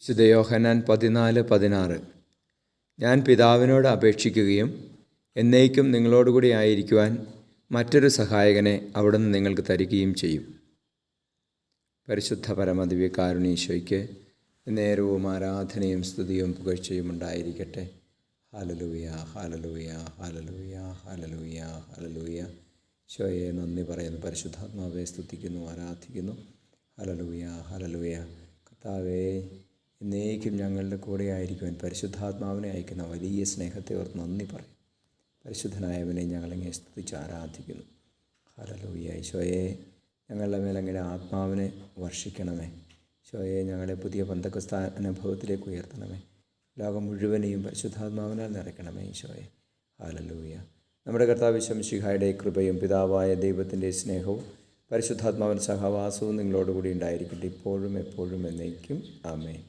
വിശുദ്ധ യോഹന്നാൻ 14:16. ഞാൻ പിതാവിനോട് അപേക്ഷിക്കുകയും എന്നേക്കും നിങ്ങളോടുകൂടി ആയിരിക്കുവാൻ മറ്റൊരു സഹായകനെ അവിടുന്ന് നിങ്ങൾക്ക് തരികയും ചെയ്യും. പരിശുദ്ധ പരമദിവ്യകാരുണ്യീശോയ്ക്ക് നേരവും ആരാധനയും സ്തുതിയും പുകഴ്ചയും ഉണ്ടായിരിക്കട്ടെ. Hallelujah, hallelujah, hallelujah, hallelujah, hallelujah. ഈശോയെ നന്ദി പറയുന്നു. പരിശുദ്ധാത്മാവെ സ്തുതിക്കുന്നു, ആരാധിക്കുന്നു. Hallelujah, hallelujah. കർത്താവേ, എന്നേക്കും ഞങ്ങളുടെ കൂടെ ആയിരിക്കുവാൻ പരിശുദ്ധാത്മാവിനെ അയക്കുന്ന വലിയ സ്നേഹത്തെ ഓർത്ത് നന്ദി പറയും. പരിശുദ്ധനായവനെ ഞങ്ങളെങ്ങനെ സ്തുതിച്ച് ആരാധിക്കുന്നു. ഹല്ലേലൂയ. ഈശോയെ, ഞങ്ങളുടെ മേലങ്ങനെ ആത്മാവിനെ വർഷിക്കണമേ. ഈശോയെ, ഞങ്ങളെ പുതിയ പെന്തക്കോസ്ത് അനുഭവത്തിലേക്ക് ഉയർത്തണമേ. ലോകം മുഴുവനെയും പരിശുദ്ധാത്മാവിനാൽ നിറയ്ക്കണമേ. ഈശോയെ, ഹല്ലേലൂയ. നമ്മുടെ കർത്താവ് മിശിഹായുടെ കൃപയും പിതാവായ ദൈവത്തിൻ്റെ സ്നേഹവും പരിശുദ്ധാത്മാവിൻ്റെ സഹവാസവും നിങ്ങളോടുകൂടി ഉണ്ടായിരിക്കട്ടെ, ഇപ്പോഴും എപ്പോഴും എന്നേക്കും. ആമേൻ.